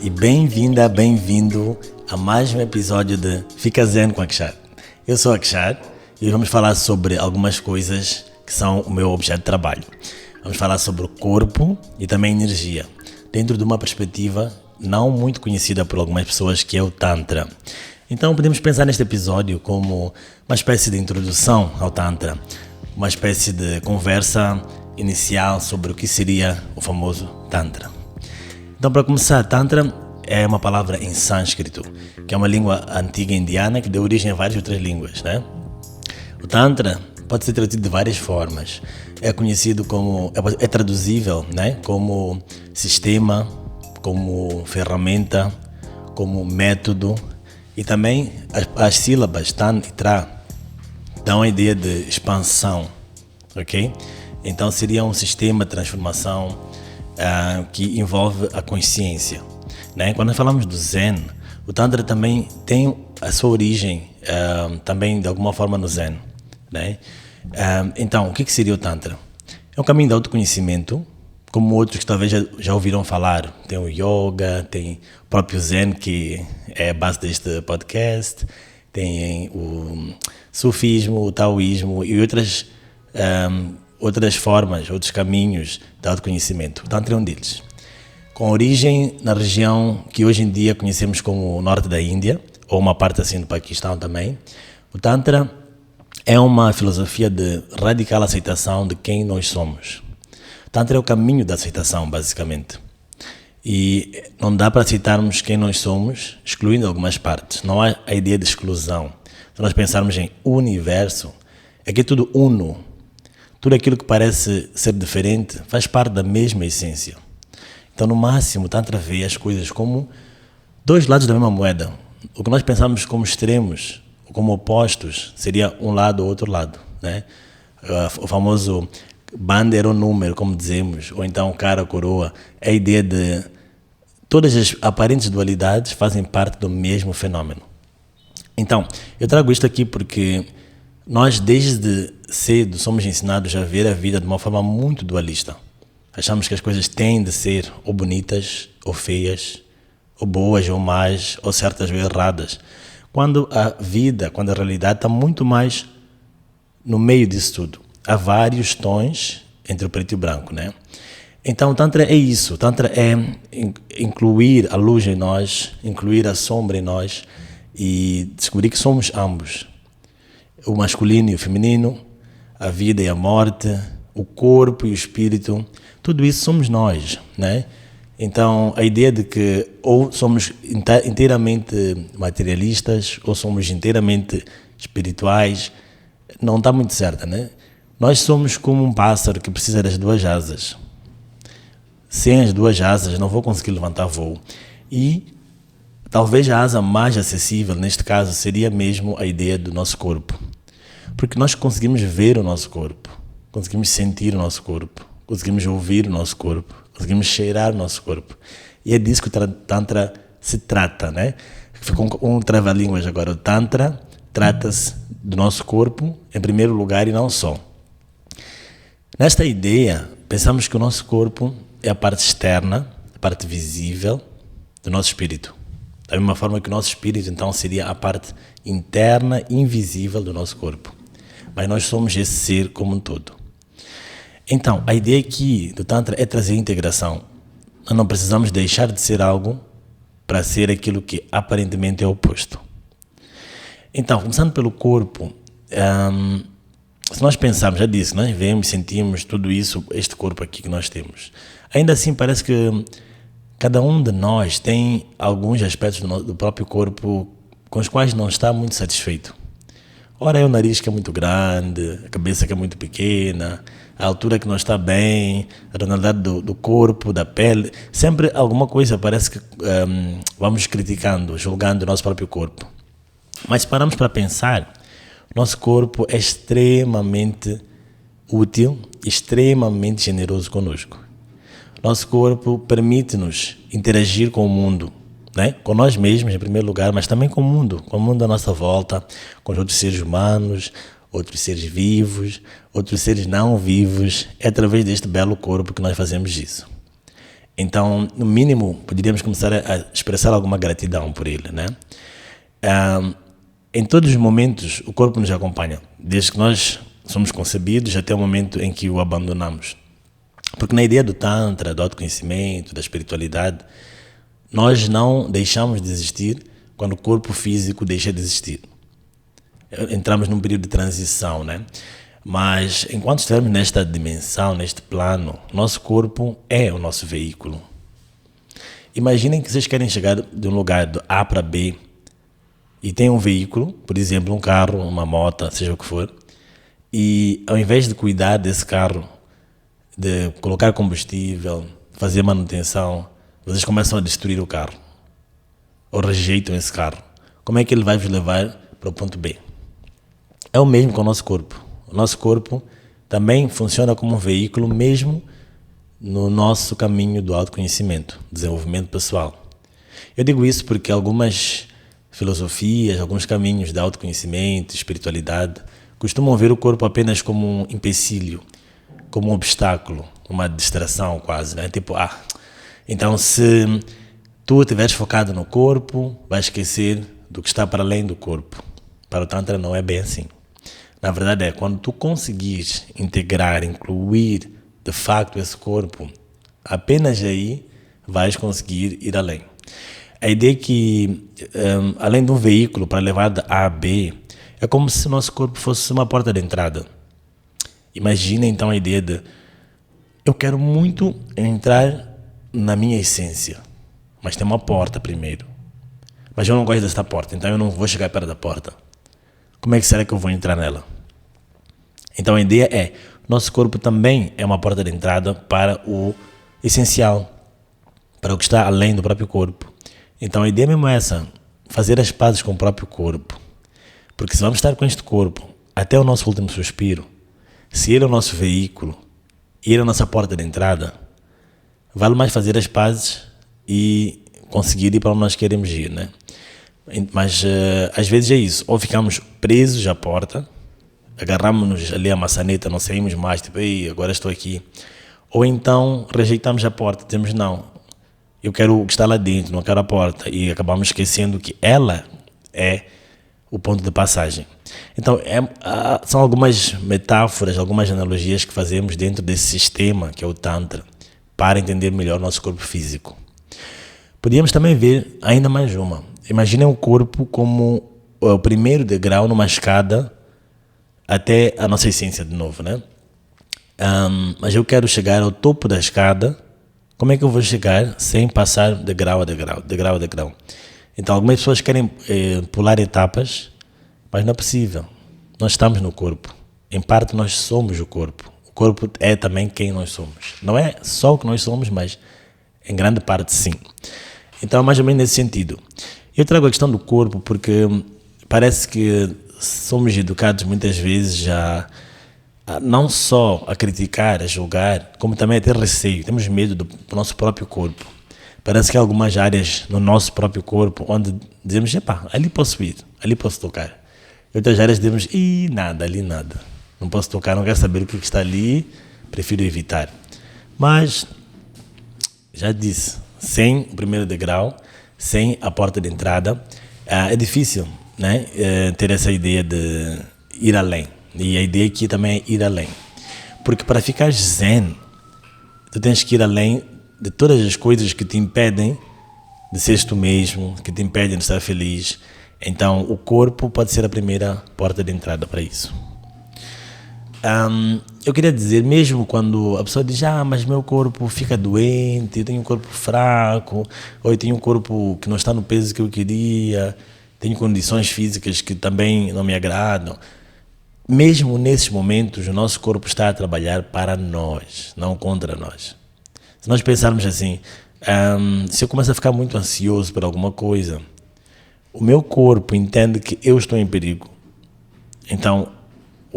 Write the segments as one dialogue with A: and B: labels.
A: e bem-vinda, bem-vindo a mais um episódio de Fica Zen com Akshar. Eu sou Akshar e hoje vamos falar sobre algumas coisas que são o meu objeto de trabalho. Vamos falar sobre o corpo e também energia, dentro de uma perspectiva não muito conhecida por algumas pessoas, que é o Tantra. Então podemos pensar neste episódio como uma espécie de introdução ao Tantra, uma espécie de conversa inicial sobre o que seria o famoso Tantra. Então, para começar, Tantra é uma palavra em sânscrito, que é uma língua antiga indiana que deu origem a várias outras línguas, né? O Tantra pode ser traduzido de várias formas. É conhecido como, é traduzível, né? Como sistema, como ferramenta, como método, e também as sílabas Tan e Tra dão a ideia de expansão, ok? Então seria um sistema de transformação que envolve a consciência, né? Quando nós falamos do Zen, o Tantra também tem a sua origem também de alguma forma no Zen, né? Então, o que seria o Tantra? É um caminho de autoconhecimento, como outros que talvez já ouviram falar. Tem o Yoga, tem o próprio Zen, que é a base deste podcast, tem o Sufismo, o Taoísmo e outras formas, outros caminhos de autoconhecimento. O Tantra é um deles. Com origem na região que hoje em dia conhecemos como o norte da Índia, ou uma parte assim do Paquistão também, o Tantra é uma filosofia de radical aceitação de quem nós somos. O Tantra é o caminho da aceitação, basicamente. E não dá para aceitarmos quem nós somos, excluindo algumas partes. Não há a ideia de exclusão. Se nós pensarmos em universo, é que é tudo uno. Tudo aquilo que parece ser diferente faz parte da mesma essência. Então, no máximo, o Tantra vê as coisas como dois lados da mesma moeda. O que nós pensamos como extremos, ou como opostos, seria um lado ou outro lado, né? O famoso bandeira ou número, como dizemos, ou então cara ou coroa, é a ideia de todas as aparentes dualidades fazem parte do mesmo fenômeno. Então, eu trago isto aqui porque nós, desde cedo, somos ensinados a ver a vida de uma forma muito dualista. Achamos que as coisas têm de ser ou bonitas, ou feias, ou boas, ou más, ou certas ou erradas. Quando a realidade está muito mais no meio disso tudo. Há vários tons entre o preto e o branco, né? Então, o Tantra é isso. O Tantra é incluir a luz em nós, incluir a sombra em nós e descobrir que somos ambos. O masculino e o feminino, a vida e a morte, o corpo e o espírito, tudo isso somos nós, né? Então, a ideia de que ou somos inteiramente materialistas ou somos inteiramente espirituais não está muito certa, né? Nós somos como um pássaro que precisa das duas asas. Sem as duas asas não vou conseguir levantar voo. E talvez a asa mais acessível, neste caso, seria mesmo a ideia do nosso corpo. Porque nós conseguimos ver o nosso corpo, conseguimos sentir o nosso corpo, conseguimos ouvir o nosso corpo, conseguimos cheirar o nosso corpo. E é disso que o Tantra se trata, né? Ficou um trava-línguas agora. O Tantra trata-se do nosso corpo, em primeiro lugar, e não só. Nesta ideia, pensamos que o nosso corpo é a parte externa, a parte visível do nosso espírito. Da mesma forma que o nosso espírito, então, seria a parte interna, invisível do nosso corpo. Mas nós somos esse ser como um todo. Então, a ideia aqui do Tantra é trazer integração. Nós não precisamos deixar de ser algo para ser aquilo que aparentemente é oposto. Então, começando pelo corpo, se nós pensarmos, já disse, nós vemos, sentimos tudo isso, este corpo aqui que nós temos. Ainda assim, parece que cada um de nós tem alguns aspectos do próprio corpo com os quais não está muito satisfeito. Ora é o nariz que é muito grande, a cabeça que é muito pequena, a altura que não está bem, a tonalidade do corpo, da pele. Sempre alguma coisa parece que vamos criticando, julgando o nosso próprio corpo. Mas se paramos para pensar, nosso corpo é extremamente útil, extremamente generoso conosco. Nosso corpo permite-nos interagir com o mundo, né? Com nós mesmos em primeiro lugar, mas também com o mundo à nossa volta, com os outros seres humanos, outros seres vivos, outros seres não vivos. É através deste belo corpo que nós fazemos isso. Então, no mínimo, poderíamos começar a expressar alguma gratidão por ele, né? Em todos os momentos, o corpo nos acompanha, desde que nós somos concebidos até o momento em que o abandonamos. Porque na ideia do Tantra, do autoconhecimento, da espiritualidade, nós não deixamos de existir quando o corpo físico deixa de existir. Entramos num período de transição, né? Mas enquanto estivermos nesta dimensão, neste plano, nosso corpo é o nosso veículo. Imaginem que vocês querem chegar de um lugar do A para B e tem um veículo, por exemplo, um carro, uma moto, seja o que for, e ao invés de cuidar desse carro, de colocar combustível, fazer manutenção, vocês começam a destruir o carro ou rejeitam esse carro. Como é que ele vai vos levar para o ponto B? É o mesmo com o nosso corpo. O nosso corpo também funciona como um veículo mesmo no nosso caminho do autoconhecimento, desenvolvimento pessoal. Eu digo isso porque algumas filosofias, alguns caminhos de autoconhecimento, espiritualidade, costumam ver o corpo apenas como um empecilho, como um obstáculo, uma distração quase, né? Tipo, então se tu estiveres focado no corpo, vais esquecer do que está para além do corpo. Para o Tantra não é bem assim. Na verdade é quando tu conseguires integrar, incluir de facto esse corpo, apenas aí vais conseguir ir além. A ideia é que, além de um veículo para levar de A a B, é como se o nosso corpo fosse uma porta de entrada. Imagina então a ideia de eu quero muito entrar na minha essência, mas tem uma porta primeiro. Mas eu não gosto desta porta, então eu não vou chegar perto da porta. Como é que será que eu vou entrar nela? Então a ideia é, nosso corpo também é uma porta de entrada para o essencial, para o que está além do próprio corpo. Então a ideia mesmo é essa, fazer as pazes com o próprio corpo. Porque se vamos estar com este corpo até o nosso último suspiro, se ele é o nosso veículo e ele é a nossa porta de entrada, vale mais fazer as pazes e conseguir ir para onde nós queremos ir, né? Mas às vezes é isso, ou ficamos presos à porta, agarramos-nos ali a maçaneta, não saímos mais, tipo, ei, agora estou aqui. Ou então rejeitamos a porta, dizemos não, eu quero o que está lá dentro, não quero a porta, e acabamos esquecendo que ela é o ponto de passagem. Então são algumas metáforas, algumas analogias que fazemos dentro desse sistema que é o Tantra, para entender melhor o nosso corpo físico. Podíamos também ver ainda mais uma. Imaginem o corpo como o primeiro degrau numa escada até a nossa essência de novo, né? Mas eu quero chegar ao topo da escada. Como é que eu vou chegar sem passar degrau a degrau, degrau a degrau? Então algumas pessoas querem pular etapas, mas não é possível. Nós estamos no corpo. Em parte nós somos o corpo. O corpo é também quem nós somos. Não é só o que nós somos, mas em grande parte sim. Então mais ou menos nesse sentido. Eu trago a questão do corpo porque parece que somos educados muitas vezes a não só a criticar, a julgar, como também a ter receio. Temos medo do nosso próprio corpo. Parece que há algumas áreas no nosso próprio corpo onde dizemos, ali posso ir, ali posso tocar. Em outras áreas dizemos, nada, ali nada. Não posso tocar, não quero saber o que está ali, prefiro evitar. Mas, já disse, sem o primeiro degrau, sem a porta de entrada, é difícil, né, ter essa ideia de ir além. E a ideia aqui também é ir além. Porque para ficar zen, tu tens que ir além de todas as coisas que te impedem de seres tu mesmo, que te impedem de estar feliz. Então, o corpo pode ser a primeira porta de entrada para isso. Eu queria dizer, mesmo quando a pessoa diz, mas meu corpo fica doente, eu tenho um corpo fraco, ou eu tenho um corpo que não está no peso que eu queria, tenho condições físicas que também não me agradam. Mesmo nesses momentos, o nosso corpo está a trabalhar para nós, não contra nós. Se nós pensarmos assim, se eu começar a ficar muito ansioso por alguma coisa, o meu corpo entende que eu estou em perigo. Então,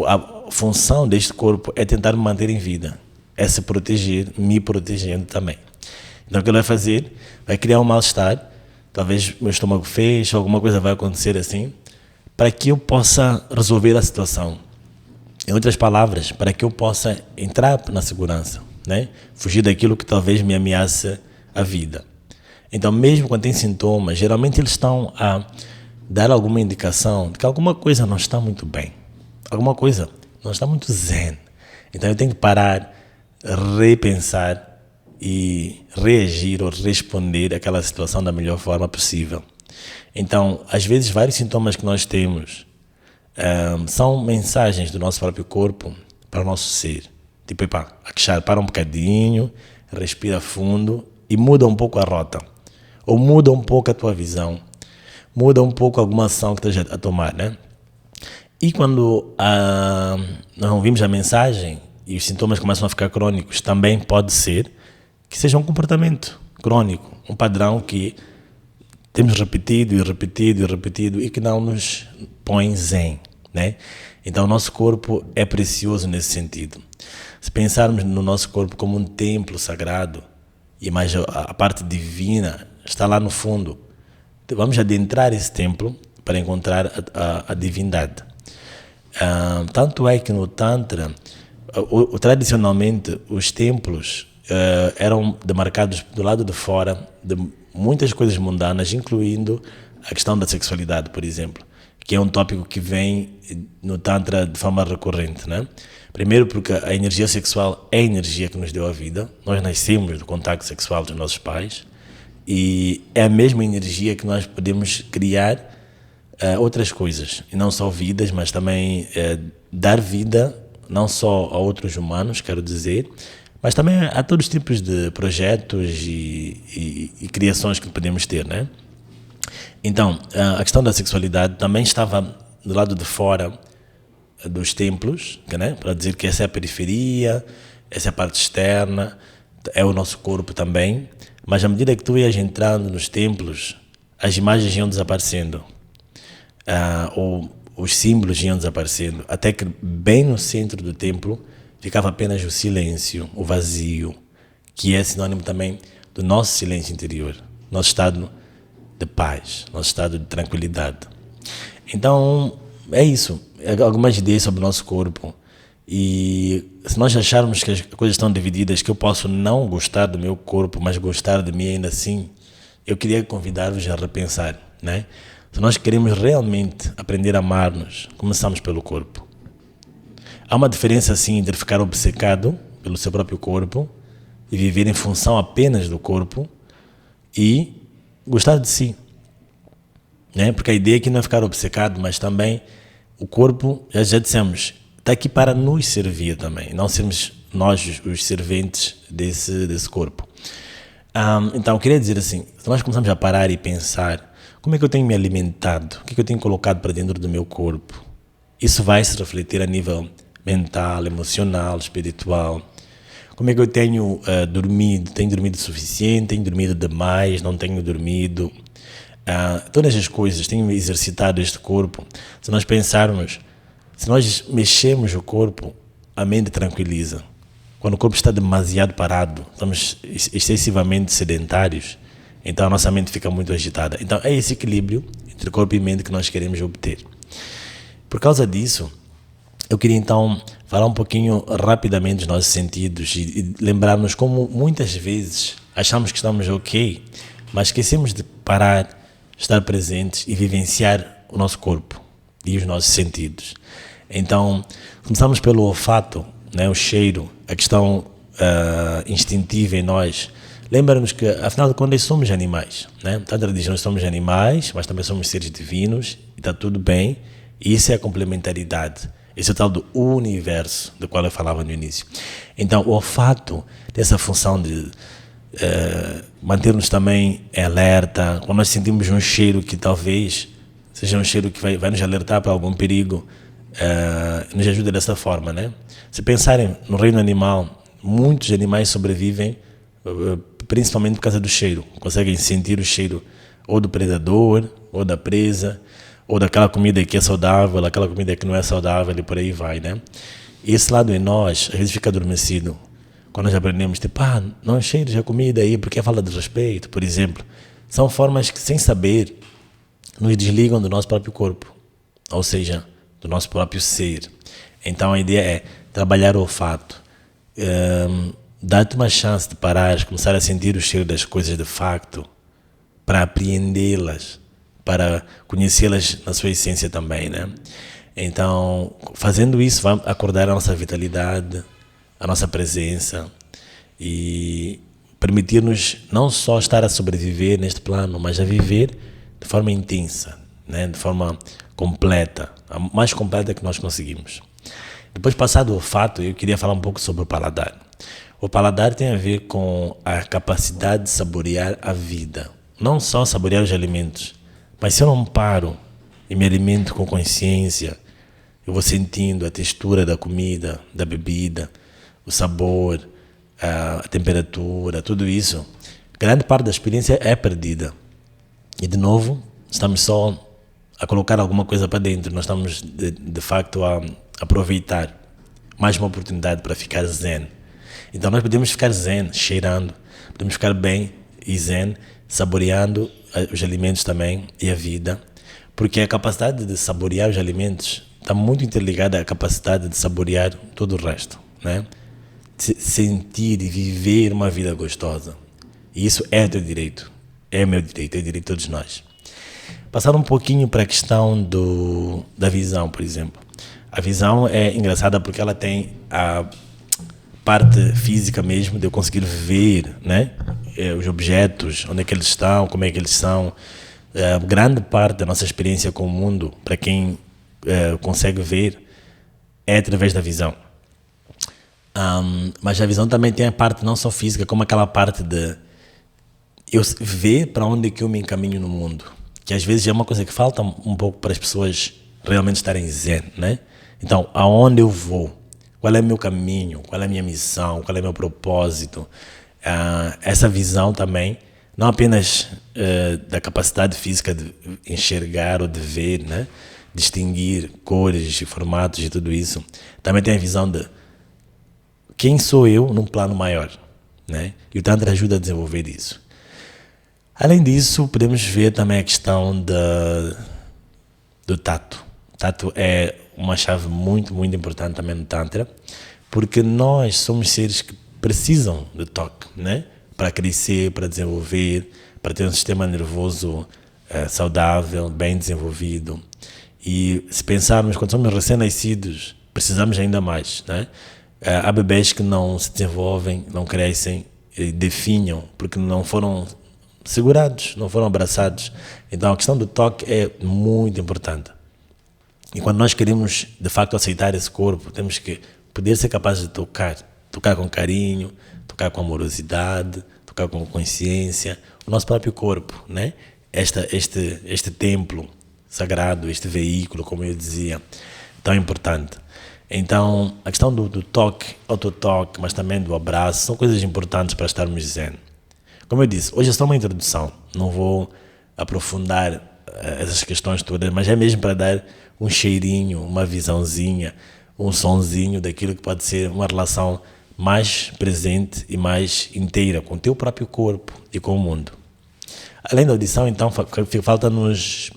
A: a função deste corpo é tentar me manter em vida, é se proteger, me protegendo também. Então, o que ele vai fazer? Vai criar um mal-estar, talvez meu estômago feche, alguma coisa vai acontecer assim, para que eu possa resolver a situação. Em outras palavras, para que eu possa entrar na segurança, né? Fugir daquilo que talvez me ameace a vida. Então, mesmo quando tem sintomas, geralmente eles estão a dar alguma indicação de que alguma coisa não está muito bem, alguma coisa não está muito zen. Então, eu tenho que parar, repensar e reagir ou responder àquela situação da melhor forma possível. Então, às vezes, vários sintomas que nós temos são mensagens do nosso próprio corpo para o nosso ser. Tipo, aquechar, para um bocadinho, respira fundo e muda um pouco a rota. Ou muda um pouco a tua visão. Muda um pouco alguma ação que esteja a tomar, né? E quando nós ouvimos a mensagem e os sintomas começam a ficar crônicos, também pode ser que seja um comportamento crônico, um padrão que temos repetido e repetido e repetido e que não nos põe zen, né? Então, o nosso corpo é precioso nesse sentido. Se pensarmos no nosso corpo como um templo sagrado, e mais a parte divina está lá no fundo, vamos adentrar esse templo para encontrar a divindade. Tanto é que no Tantra, tradicionalmente, os templos eram demarcados do lado de fora de muitas coisas mundanas, incluindo a questão da sexualidade, por exemplo, que é um tópico que vem no Tantra de forma recorrente, né? Primeiro porque a energia sexual é a energia que nos deu a vida. Nós nascemos do contato sexual dos nossos pais e é a mesma energia que nós podemos criar outras coisas, e não só vidas, mas também dar vida não só a outros humanos, quero dizer, mas também a todos os tipos de projetos e criações que podemos ter, né? Então, a questão da sexualidade também estava do lado de fora dos templos, né? Para dizer que essa é a periferia, essa é a parte externa, é o nosso corpo também, mas à medida que tu ias entrando nos templos, as imagens iam desaparecendo, ou os símbolos iam desaparecendo, até que bem no centro do templo ficava apenas o silêncio, o vazio, que é sinônimo também do nosso silêncio interior, nosso estado de paz, nosso estado de tranquilidade. Então, é isso. Algumas ideias sobre o nosso corpo. E se nós acharmos que as coisas estão divididas, que eu posso não gostar do meu corpo, mas gostar de mim ainda assim, eu queria convidar-vos a repensar, né? Se nós queremos realmente aprender a amar-nos, começamos pelo corpo. Há uma diferença, assim, entre ficar obcecado pelo seu próprio corpo e viver em função apenas do corpo e gostar de si, né? Porque a ideia aqui não é ficar obcecado, mas também o corpo, já dissemos, está aqui para nos servir também, não sermos nós os serventes desse corpo. Então, eu queria dizer assim, se nós começamos a parar e pensar, como é que eu tenho me alimentado? O que é que eu tenho colocado para dentro do meu corpo? Isso vai se refletir a nível mental, emocional, espiritual. Como é que eu tenho dormido? Tenho dormido o suficiente? Tenho dormido demais? Não tenho dormido? Todas as coisas, tenho exercitado este corpo. Se nós pensarmos, se nós mexemos o corpo, a mente tranquiliza. Quando o corpo está demasiado parado, estamos excessivamente sedentários, então a nossa mente fica muito agitada. Então é esse equilíbrio entre corpo e mente que nós queremos obter. Por causa disso, eu queria então falar um pouquinho rapidamente dos nossos sentidos e lembrar-nos como muitas vezes achamos que estamos ok, mas esquecemos de parar, estar presentes e vivenciar o nosso corpo e os nossos sentidos. Então, começamos pelo olfato, né, o cheiro, a questão instintiva em nós. Lembra-nos que, afinal de contas, somos animais, né? Tanto diz nós somos animais, mas também somos seres divinos, e está tudo bem, e isso é a complementaridade. Esse é o tal do universo, do qual eu falava no início. Então, o olfato tem essa função de manter-nos também alerta. Quando nós sentimos um cheiro que talvez seja um cheiro que vai nos alertar para algum perigo, nos ajuda dessa forma, né? Se pensarem no reino animal, muitos animais sobrevivem principalmente por causa do cheiro. Conseguem sentir o cheiro ou do predador, ou da presa, ou daquela comida que é saudável, aquela comida que não é saudável e por aí vai, né? E esse lado em nós, às vezes fica adormecido. Quando nós aprendemos, tipo, não cheires a comida aí, porque é falta de respeito, por exemplo. São formas que, sem saber, nos desligam do nosso próprio corpo, ou seja, do nosso próprio ser. Então a ideia é trabalhar o olfato. dá-te uma chance de parar, começar a sentir o cheiro das coisas de facto, para apreendê-las, para conhecê-las na sua essência também, né? Então, fazendo isso, vai acordar a nossa vitalidade, a nossa presença e permitir-nos não só estar a sobreviver neste plano, mas a viver de forma intensa, né? De forma completa, a mais completa que nós conseguimos. Depois, passado o olfato, eu queria falar um pouco sobre o paladar. O paladar tem a ver com a capacidade de saborear a vida. Não só saborear os alimentos, mas se eu não paro e me alimento com consciência, eu vou sentindo a textura da comida, da bebida, o sabor, a temperatura, tudo isso. Grande parte da experiência é perdida. E de novo, estamos só a colocar alguma coisa para dentro. Nós estamos de facto a aproveitar mais uma oportunidade para ficar zen. Então nós podemos ficar zen, cheirando, podemos ficar bem e zen, saboreando os alimentos também e a vida, porque a capacidade de saborear os alimentos está muito interligada à capacidade de saborear todo o resto, né? Sentir e viver uma vida gostosa. E isso é teu direito, é meu direito, é direito de todos nós. Passar um pouquinho para a questão da visão, por exemplo. A visão é engraçada porque ela tem a parte física mesmo, de eu conseguir ver, né, os objetos, onde é que eles estão, como é que eles são. Grande parte da nossa experiência com o mundo, para quem consegue ver, é através da visão. Mas a visão também tem a parte não só física, como aquela parte de eu ver para onde é que eu me encaminho no mundo, que às vezes é uma coisa que falta um pouco para as pessoas realmente estarem zen, né? Então, aonde eu vou? Qual é o meu caminho? Qual é a minha missão? Qual é o meu propósito? Essa visão também, não apenas da capacidade física de enxergar ou de ver, né? Distinguir cores e formatos e tudo isso, também tem a visão de quem sou eu num plano maior, né? E o Tantra ajuda a desenvolver isso. Além disso, podemos ver também a questão do tato. O tato é uma chave muito, muito importante também no Tantra, porque nós somos seres que precisam de toque, né? Para crescer, para desenvolver, para ter um sistema nervoso saudável, bem desenvolvido. E se pensarmos, quando somos recém-nascidos, precisamos ainda mais, né? Há bebês que não se desenvolvem, não crescem, definham, porque não foram segurados, não foram abraçados. Então a questão do toque é muito importante. E quando nós queremos, de facto, aceitar esse corpo, temos que poder ser capazes de tocar com carinho, tocar com amorosidade, tocar com consciência, o nosso próprio corpo, né? Este templo sagrado, este veículo, como eu dizia, tão importante. Então, a questão do toque, autotoque, mas também do abraço, são coisas importantes para estarmos zen. Como eu disse, hoje é só uma introdução, não vou aprofundar essas questões todas, mas é mesmo para dar um cheirinho, uma visãozinha, um sonzinho daquilo que pode ser uma relação mais presente e mais inteira com o teu próprio corpo e com o mundo. Além da audição, então, falta-nos...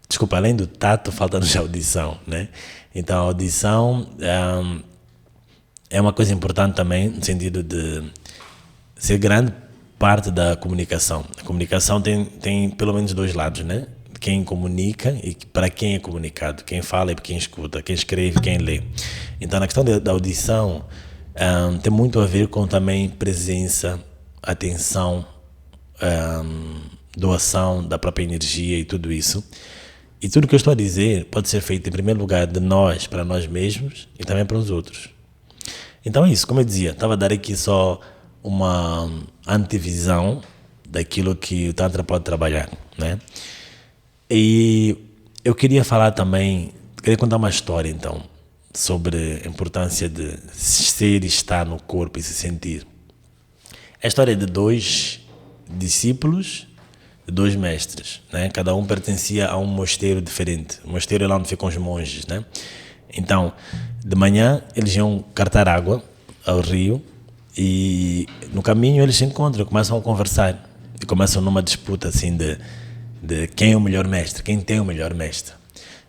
A: Desculpa, além do tato, falta-nos a audição, né? Então, a audição é uma coisa importante também, no sentido de ser grande parte da comunicação. A comunicação tem pelo menos dois lados, né? Quem comunica e para quem é comunicado. Quem fala e quem escuta, quem escreve e quem lê. Então, na questão da audição, tem muito a ver com também presença, atenção, doação da própria energia e tudo isso. E tudo que eu estou a dizer pode ser feito, em primeiro lugar, de nós para nós mesmos e também para os outros. Então é isso, como eu dizia, estava a dar aqui só uma antevisão daquilo que o Tantra pode trabalhar, né? E eu queria falar também, queria contar uma história então, sobre a importância de ser e estar no corpo e se sentir. É a história de dois discípulos, de dois mestres, né? Cada um pertencia a um mosteiro diferente. O mosteiro é lá onde ficam os monges, né? Então, de manhã eles iam cartar água ao rio e no caminho eles se encontram, começam a conversar e começam numa disputa assim de quem é o melhor mestre, quem tem o melhor mestre.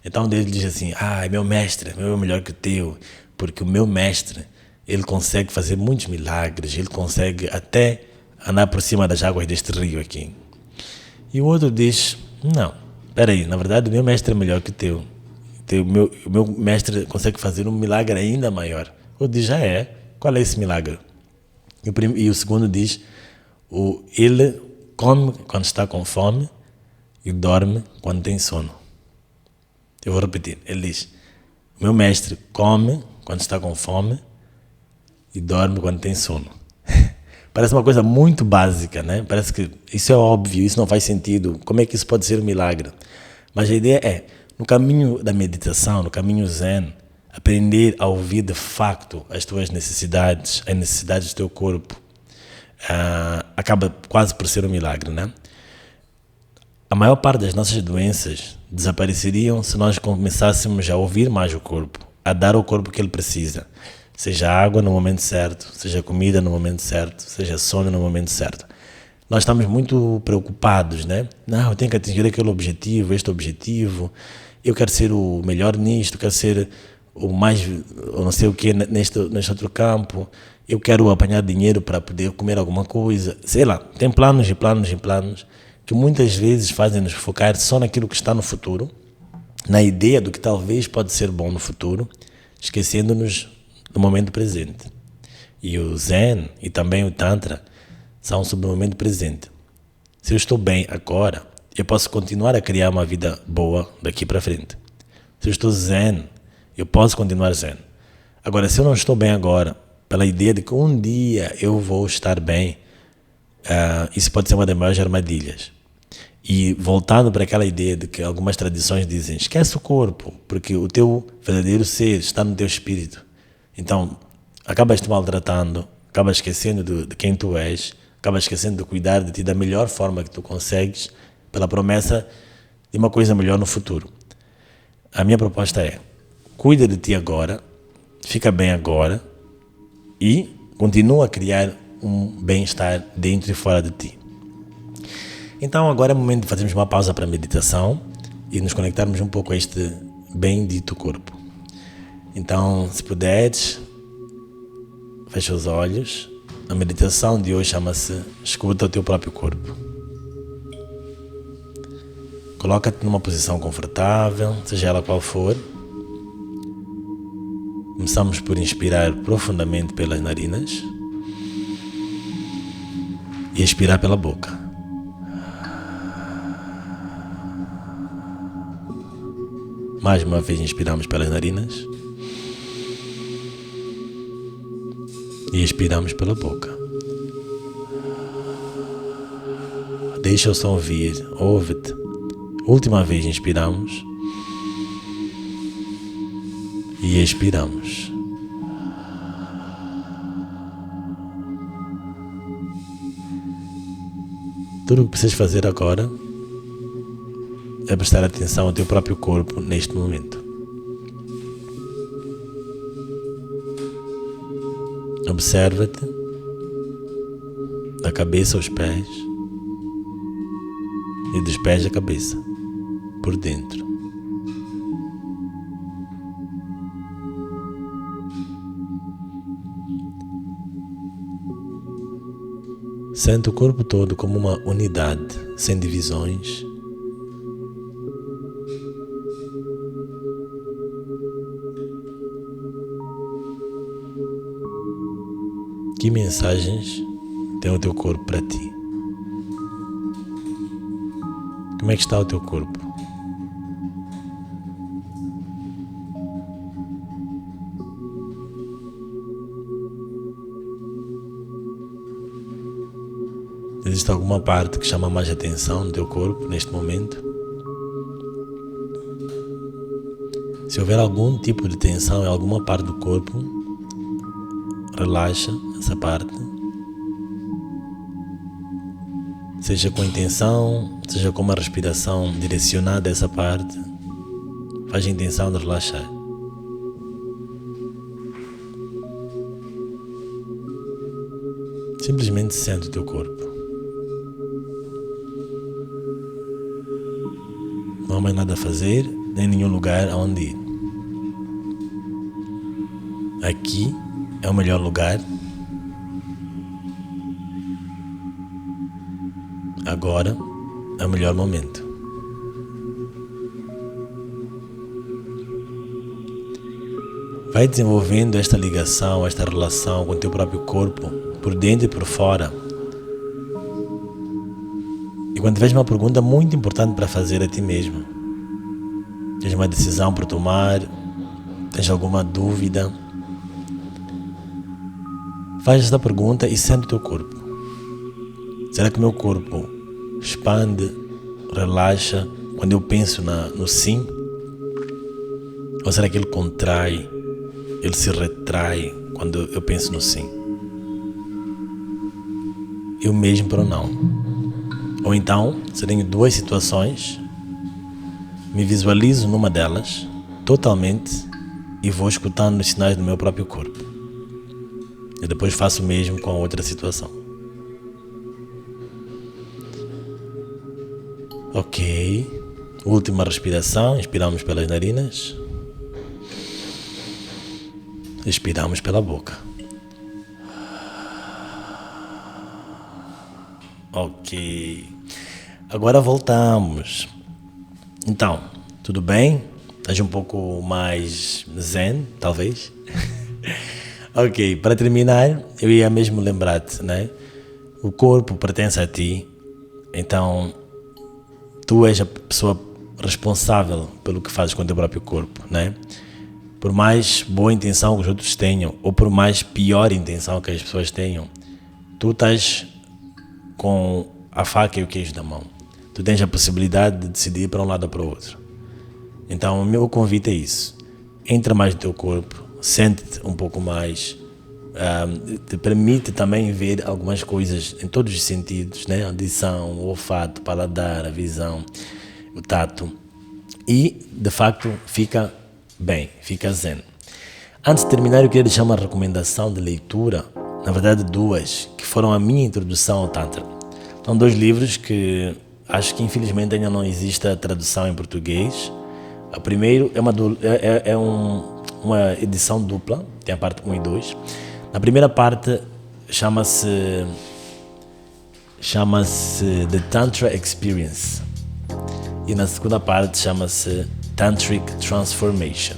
A: Então um deles diz assim: meu mestre, meu é melhor que o teu, porque o meu mestre ele consegue fazer muitos milagres, ele consegue até andar por cima das águas deste rio aqui. E o outro diz, não, espera aí, na verdade o meu mestre é melhor que o teu. O meu mestre consegue fazer um milagre ainda maior. O outro diz, qual é esse milagre? E o segundo diz, ele come quando está com fome e dorme quando tem sono. Eu vou repetir, ele diz, o meu mestre come quando está com fome e dorme quando tem sono. Parece uma coisa muito básica, né? Parece que isso é óbvio, isso não faz sentido. Como é que isso pode ser um milagre? Mas a ideia é, no caminho da meditação, no caminho zen, aprender a ouvir de facto as tuas necessidades, as necessidades do teu corpo, acaba quase por ser um milagre, né? A maior parte das nossas doenças desapareceriam se nós começássemos a ouvir mais o corpo, a dar ao corpo o que ele precisa. Seja água no momento certo, seja comida no momento certo, seja sono no momento certo. Nós estamos muito preocupados, né? Não, eu tenho que atingir aquele objetivo, este objetivo, eu quero ser o melhor nisto, quero ser o mais, ou não sei o que, neste outro campo, eu quero apanhar dinheiro para poder comer alguma coisa, sei lá, tem planos e planos e planos que muitas vezes fazem-nos focar só naquilo que está no futuro, na ideia do que talvez pode ser bom no futuro, esquecendo-nos do momento presente. E o Zen e também o Tantra são sobre o momento presente. Se eu estou bem agora, eu posso continuar a criar uma vida boa daqui para frente. Se eu estou Zen, eu posso continuar Zen. Agora, se eu não estou bem agora, pela ideia de que um dia eu vou estar bem, isso pode ser uma das maiores armadilhas. E voltando para aquela ideia de que algumas tradições dizem, esquece o corpo, porque o teu verdadeiro ser está no teu espírito. Então, acabas te maltratando, acabas esquecendo de quem tu és, acabas esquecendo de cuidar de ti da melhor forma que tu consegues, pela promessa de uma coisa melhor no futuro. A minha proposta é, cuida de ti agora, fica bem agora e continua a criar um bem-estar dentro e fora de ti. Então agora é o momento de fazermos uma pausa para a meditação e nos conectarmos um pouco a este bendito corpo. Então, se puderes, fecha os olhos. A meditação de hoje chama-se Escuta o teu próprio corpo. Coloca-te numa posição confortável, seja ela qual for. Começamos por inspirar profundamente pelas narinas e expirar pela boca. Mais uma vez inspiramos pelas narinas e expiramos pela boca. Deixa o som vir, ouve-te. Última vez inspiramos e expiramos. Tudo o que precisas fazer agora é prestar atenção ao teu próprio corpo neste momento. Observa-te da cabeça aos pés e dos pés à cabeça, por dentro. Sente o corpo todo como uma unidade, sem divisões. Que mensagens tem o teu corpo para ti? Como é que está o teu corpo? Existe alguma parte que chama mais atenção no teu corpo neste momento? Se houver algum tipo de tensão em alguma parte do corpo, relaxa essa parte. Seja com intenção, seja com uma respiração direcionada a essa parte, faz a intenção de relaxar. Simplesmente sente o teu corpo. Não há mais nada a fazer, nem nenhum lugar aonde ir. Aqui é o melhor lugar. Agora é o melhor momento. Vai desenvolvendo esta ligação, esta relação com o teu próprio corpo, por dentro e por fora. E quando tiveres uma pergunta muito importante para fazer a ti mesmo, tens uma decisão por tomar, tens alguma dúvida, faz esta pergunta e sente o teu corpo. Será que o meu corpo expande, relaxa quando eu penso no sim? Ou será que ele contrai, ele se retrai quando eu penso no sim? Eu mesmo para o não. Ou então, se eu tenho duas situações, me visualizo numa delas, totalmente, e vou escutando os sinais do meu próprio corpo. E depois faço o mesmo com a outra situação. Ok. Última respiração. Inspiramos pelas narinas. Expiramos pela boca. Ok. Agora voltamos. Então, tudo bem? Estás um pouco mais zen, talvez? Ok, para terminar, eu ia mesmo lembrar-te, né? O corpo pertence a ti, então tu és a pessoa responsável pelo que fazes com o teu próprio corpo, né? Por mais boa intenção que os outros tenham, ou por mais pior intenção que as pessoas tenham, tu estás com a faca e o queijo na mão. Tu tens a possibilidade de decidir para um lado ou para o outro. Então, o meu convite é isso. Entra mais no teu corpo, sente-te um pouco mais, te permite também ver algumas coisas em todos os sentidos, né? Audição, o olfato, o paladar, a visão, o tato. E, de facto, fica bem, fica zen. Antes de terminar, eu queria deixar uma recomendação de leitura, na verdade duas, que foram a minha introdução ao Tantra. São dois livros que acho que infelizmente ainda não existe a tradução em português. O primeiro é uma edição dupla, tem a parte 1 e 2. Na primeira parte chama-se The Tantra Experience. E na segunda parte chama-se Tantric Transformation.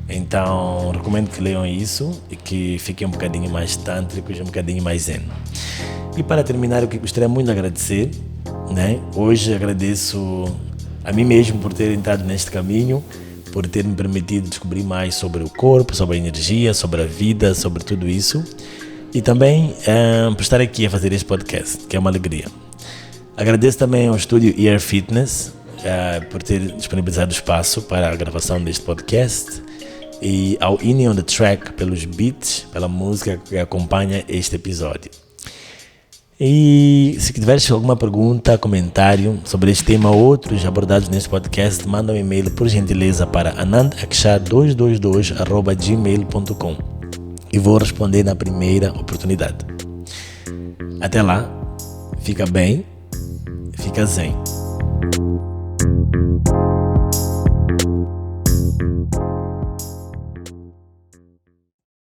A: Então, recomendo que leiam isso e que fiquem um bocadinho mais tântricos, um bocadinho mais zen. E para terminar, eu gostaria muito de agradecer, né? Hoje agradeço a mim mesmo por ter entrado neste caminho, por ter me permitido descobrir mais sobre o corpo, sobre a energia, sobre a vida, sobre tudo isso. E também por estar aqui a fazer este podcast, que é uma alegria. Agradeço também ao estúdio Ear Fitness por ter disponibilizado espaço para a gravação deste podcast, e ao In On The Track pelos beats, pela música que acompanha este episódio. E se tiveres alguma pergunta, comentário sobre este tema ou outros abordados neste podcast, manda um e-mail por gentileza para anandakshar222@gmail.com e vou responder na primeira oportunidade. Até lá, fica bem, fica zen.